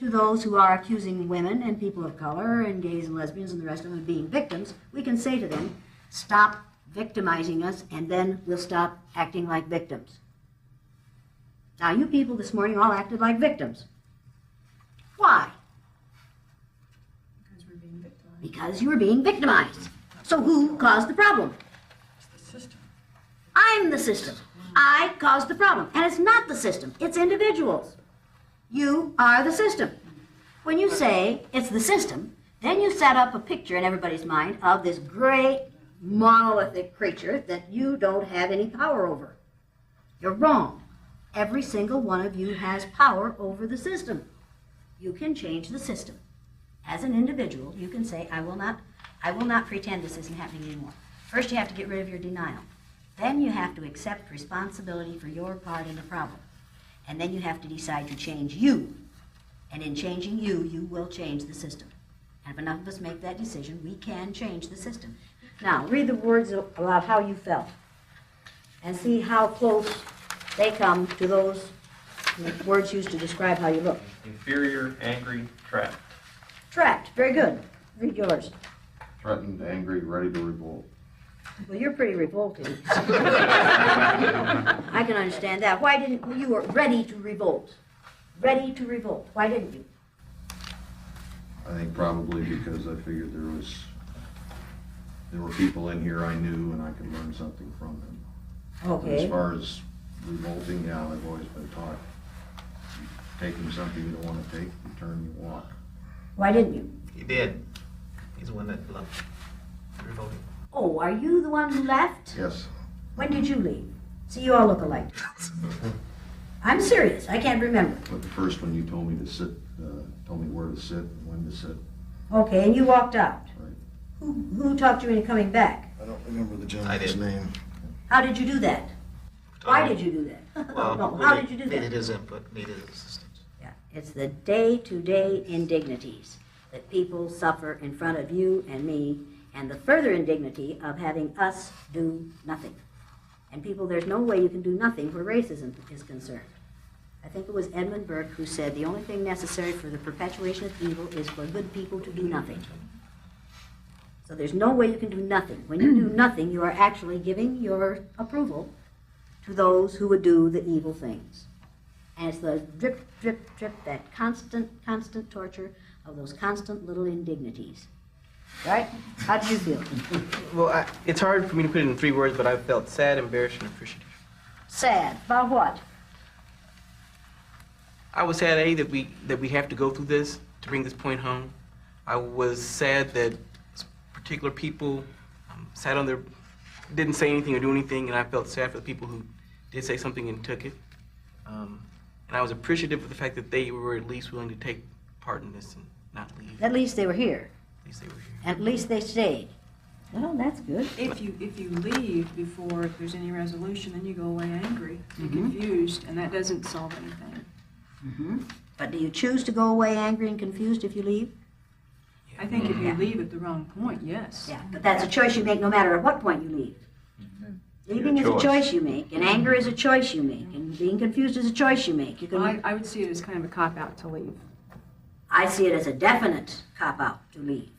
to those who are accusing women and people of color and gays and lesbians and the rest of them of being victims, we can say to them, stop victimizing us, and then we'll stop acting like victims. Now, you people this morning all acted like victims. Why? Because we're being victimized. Because you were being victimized. So who caused the problem? It's the system. I'm the system. I caused the problem. And it's not the system, it's individuals. You are the system. When you say it's the system, then you set up a picture in everybody's mind of this great monolithic creature that you don't have any power over. You're wrong. Every single one of you has power over the system. You can change the system. As an individual, you can say, I will not pretend this isn't happening anymore. First, you have to get rid of your denial. Then you have to accept responsibility for your part in the problem. And then you have to decide to change you. And in changing you, you will change the system. And if enough of us make that decision, we can change the system. Now, read the words about how you felt. And see how close they come to those words used to describe how you look. Inferior, angry, trapped. Trapped. Very good. Read yours. Threatened, angry, ready to revolt. Well, you're pretty revolting. I can understand that. Why didn't you were ready to revolt? Ready to revolt. Why didn't you? I think probably because I figured there were people in here I knew and I could learn something from them. Okay. As far as revolting, yeah, I've always been taught taking something you don't want to take, you turn, you walk. Why didn't you? He did. He's the one that left revolting. Oh, are you the one who left? Yes. When did you leave? See, you all look alike. I'm serious. I can't remember. But the first one you told me to sit, told me where to sit and when to sit. Okay, and you walked out. Right. Who talked you into coming back? I don't remember the I gentleman's did. name. How did you do that? Why did you do that? Well, No, we how did you do needed that? his input, needed his assistance. Yeah, it's the day-to-day indignities that people suffer in front of you and me, and the further indignity of having us do nothing. And people, there's no way you can do nothing where racism is concerned. I think it was Edmund Burke who said the only thing necessary for the perpetuation of evil is for good people to do nothing. So there's no way you can do nothing. When you do nothing, you are actually giving your approval to those who would do the evil things. And it's the drip, drip, drip, that constant torture of those constant little indignities. Right? How did you feel? Well, it's hard for me to put it in 3 words, but I felt sad, embarrassed, and appreciative. Sad. About what? I was sad, A, that we have to go through this to bring this point home. I was sad that particular people sat on their, didn't say anything or do anything, and I felt sad for the people who did say something and took it. And I was appreciative of the fact that they were at least willing to take part in this and not leave. At least they were here. At least they were here. At least they stayed. Well, that's good. If you leave before there's any resolution, then you go away angry and confused, and that doesn't solve anything. But do you choose to go away angry and confused if you leave? I think if you Yeah. leave at the wrong point, yes. Yeah, but that's a choice you make no matter at what point you leave. Leaving is Your a choice. choice you make, and anger is a choice you make, and being confused is a choice you make. You Well, can, I would see it as kind of a cop-out to leave. I see it as a definite cop-out to leave,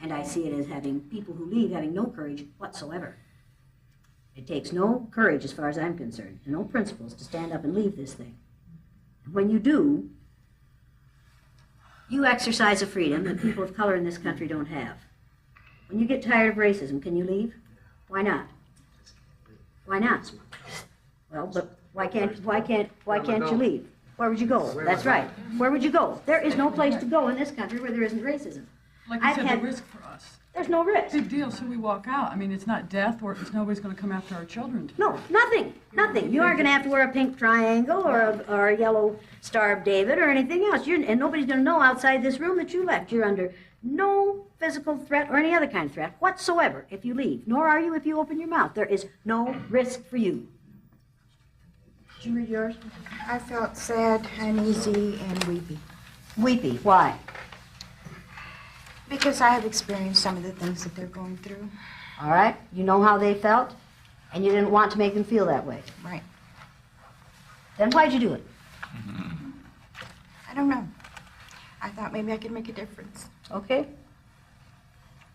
and I see it as having people who leave having no courage whatsoever. It takes no courage, as far as I'm concerned, and no principles to stand up and leave this thing. When you do, you exercise a freedom that people of color in this country don't have. When you get tired of racism, can you leave? Why not? Why not? Well, but why can't you leave? Where would you go? That's right. Where would you go? There is no place to go in this country where there isn't racism. Like you I've said, had- the risk for us. There's no risk. Big deal, so we walk out. I mean, it's not death, or it's nobody's going to come after our children. No, nothing, nothing. You aren't going to have to wear a pink triangle or a yellow Star of David or anything else. And nobody's going to know outside this room that you left. You're under no physical threat or any other kind of threat whatsoever if you leave. Nor are you if you open your mouth. There is no risk for you. Did you read yours? I felt sad, uneasy, and weepy Weepy. Why? because I have experienced some of the things that they're going through. All right. You know how they felt, and you didn't want to make them feel that way. Right. Then why'd you do it? I don't know. I thought maybe I could make a difference. Okay?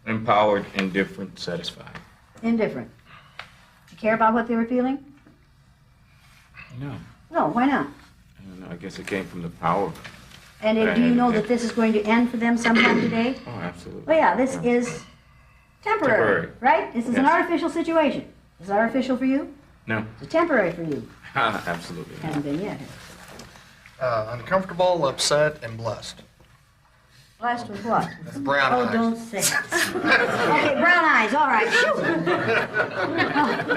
Empowered, indifferent, satisfied. Indifferent. You care about what they were feeling? No, No, why not? I don't know. I guess it came from the power. And do you know that this is going to end for them sometime today? Oh, absolutely. Well, yeah, this is temporary, Temporary. right? This is an Yes. artificial situation. Is it artificial for you? No, It's temporary for you. absolutely. Hasn't been yet. Uncomfortable, upset, and blessed. Blessed with what? Brown Oh, eyes. don't say it. Okay, brown eyes, all right. Phew.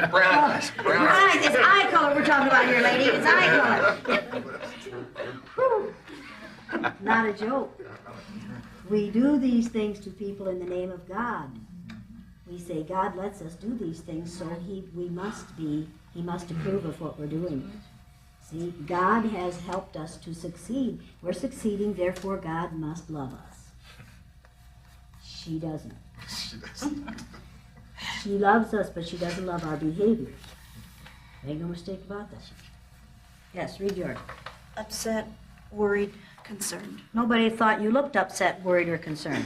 Brown eyes. Brown Brown eyes. eyes, it's eye color we're talking about here, lady. It's eye color. Whew. Not a joke. We do these things to people in the name of God. We say God lets us do these things, so he must approve of what we're doing. See, God has helped us to succeed. We're succeeding, therefore God must love us. She doesn't. She loves us, but she doesn't love our behavior. Make no mistake about that. Yes, read yours. Upset, worried, concerned. Nobody thought you looked upset, worried, or concerned.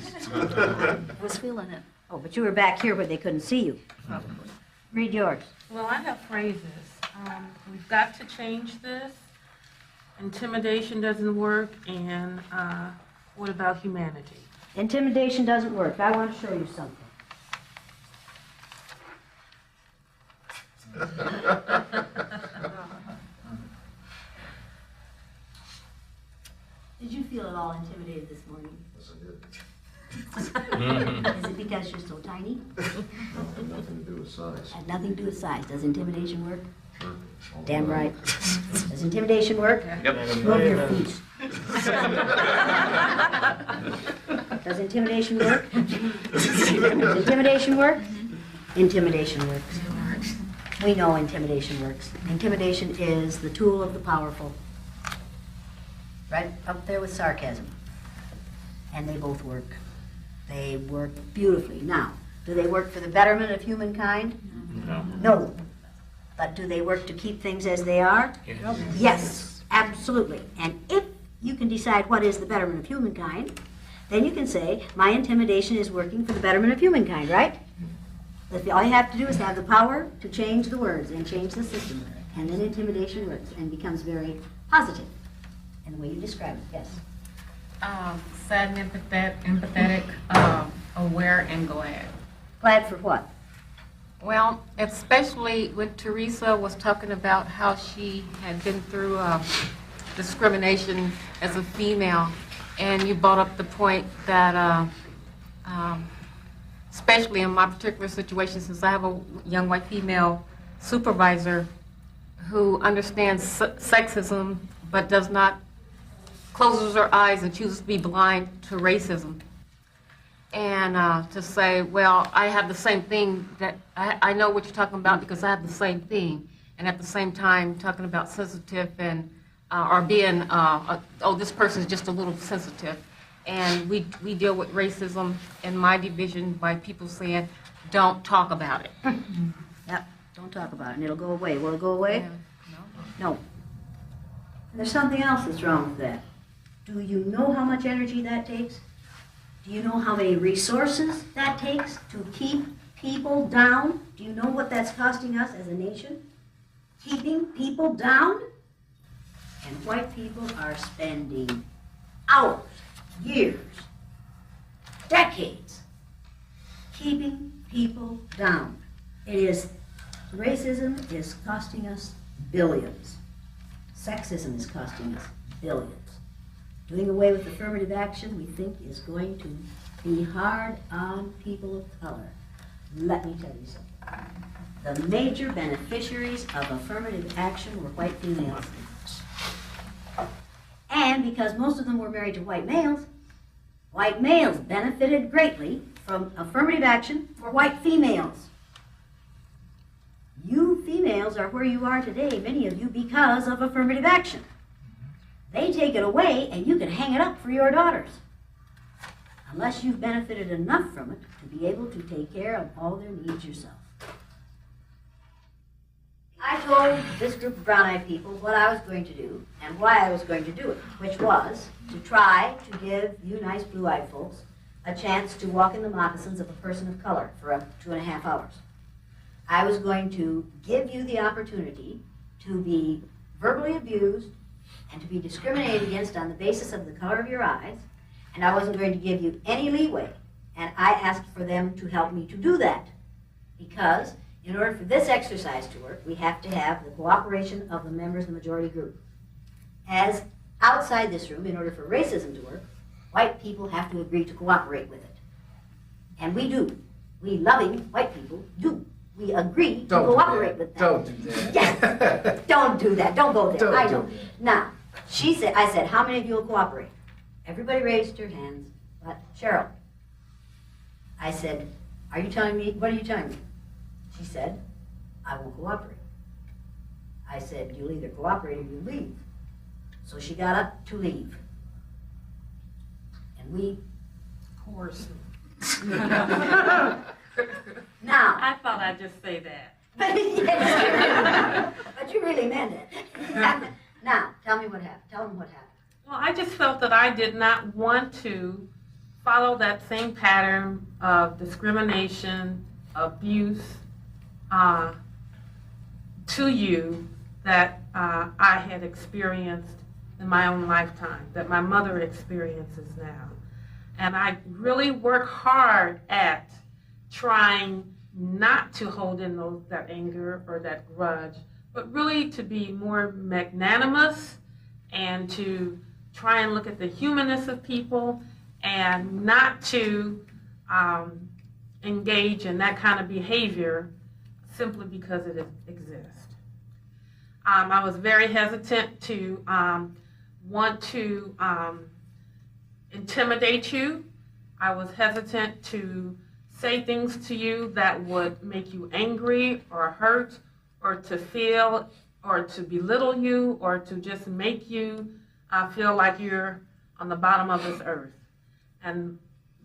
Was feeling it. Oh, but you were back here where they couldn't see you. Read yours. Well, I have phrases. We've got to change this. Intimidation doesn't work, and what about humanity? Intimidation doesn't work. I want to show you something. Did you feel at all intimidated this morning? Yes, I did. Is it because you're so tiny? Had nothing to do with size. Had nothing to do with size. Does intimidation work? Sure. All Damn the right. Does intimidation work? Yep. Move your feet. Does intimidation work? Does intimidation work? Intimidation works. We know intimidation works. Intimidation is the tool of the powerful. Right up there with sarcasm. And they both work. They work beautifully. Now, do they work for the betterment of humankind? No. No. But do they work to keep things as they are? Yes. Yes, absolutely. And if you can decide what is the betterment of humankind, then you can say, my intimidation is working for the betterment of humankind, right? All you have to do is have the power to change the words and change the system. And then intimidation works and becomes very positive in the way you describe it, yes. Sad and empathetic, aware and glad. Glad for what? Well, especially when Teresa was talking about how she had been through discrimination as a female, and you brought up the point that, especially in my particular situation, since I have a young white female supervisor who understands sexism but does not, closes her eyes and chooses to be blind to racism. And to say, well, I have the same thing, that I know what you're talking about because I have the same thing. And at the same time, talking about sensitive and, or being, oh, this person is just a little sensitive. And we deal with racism in my division by people saying, don't talk about it. Yep, don't talk about it and it'll go away. Will it go away? Yeah, No. There's something else that's wrong with that. Do you know how much energy that takes? Do you know how many resources that takes to keep people down? Do you know what that's costing us as a nation? Keeping people down? And white people are spending hours, years, decades keeping people down. Racism is costing us billions. Sexism is costing us billions. Doing away with affirmative action, we think, is going to be hard on people of color. Let me tell you something. The major beneficiaries of affirmative action were white females. And because most of them were married to white males benefited greatly from affirmative action for white females. You females are where you are today, many of you, because of affirmative action. They take it away and you can hang it up for your daughters. Unless you've benefited enough from it to be able to take care of all their needs yourself. I told this group of brown-eyed people what I was going to do and why I was going to do it, which was to try to give you nice blue-eyed folks a chance to walk in the moccasins of a person of color for up to 2.5 hours. I was going to give you the opportunity to be verbally abused and to be discriminated against on the basis of the color of your eyes, and I wasn't going to give you any leeway. And I asked for them to help me to do that, because in order for this exercise to work, we have to have the cooperation of the members of the majority group. As outside this room, in order for racism to work, white people have to agree to cooperate with it. And we do. We loving white people do. We agree to cooperate with them. Don't do that. Yes. Don't do that. Don't go there. Don't I do know. that. Now, I said, how many of you will cooperate? Everybody raised their hands, but Cheryl. I said, what are you telling me? She said, I won't cooperate. I said, you'll either cooperate or you leave. So she got up to leave. And we, Of course. now, I thought I'd just say that. yes, but you really meant it. Now, tell me what happened. Tell them what happened. Well, I just felt that I did not want to follow that same pattern of discrimination, abuse to you that I had experienced in my own lifetime, that my mother experiences now. And I really work hard at trying not to hold in that anger or that grudge, but really to be more magnanimous and to try and look at the humanness of people and not to engage in that kind of behavior simply because it exists. I was very hesitant to want to intimidate you. I was hesitant to say things to you that would make you angry or hurt or to feel or to belittle you or to just make you feel like you're on the bottom of this earth. And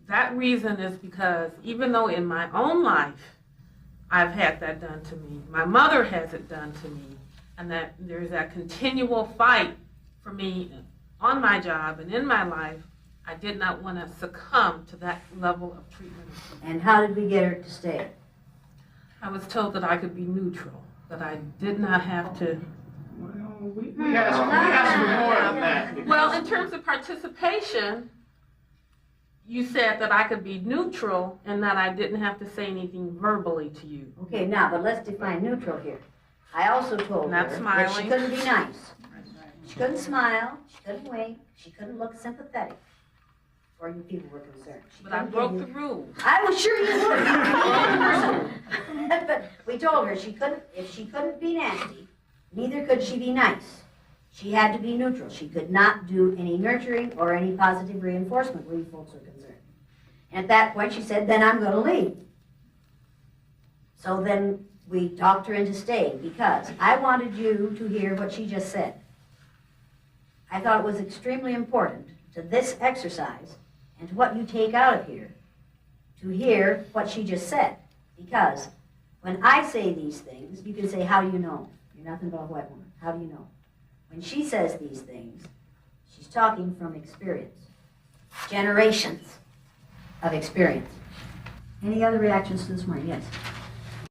that reason is because even though in my own life I've had that done to me, my mother has it done to me, and that there's that continual fight for me on my job and in my life, I did not want to succumb to that level of treatment. And how did we get her to stay? I was told that I could be neutral, that I did not have to. We asked for more than that. Well, in terms of participation, you said that I could be neutral and that I didn't have to say anything verbally to you. Okay, now, but let's define neutral here. I also told Not her that smiling. she couldn't be nice. She couldn't smile, she couldn't wink, she couldn't look sympathetic, or you people were concerned. She But I couldn't broke give the you- rules. I was sure you would. You were. But we told her if she couldn't be nasty, neither could she be nice. She had to be neutral. She could not do any nurturing or any positive reinforcement where you folks were concerned. And at that point, she said, then I'm going to leave. So then we talked her into staying because I wanted you to hear what she just said. I thought it was extremely important to this exercise and to what you take out of here to hear what she just said. Because when I say these things, you can say, how do you know? You're nothing but a white woman. How do you know? When she says these things, she's talking from experience. Generations of experience. Any other reactions to this morning? Yes.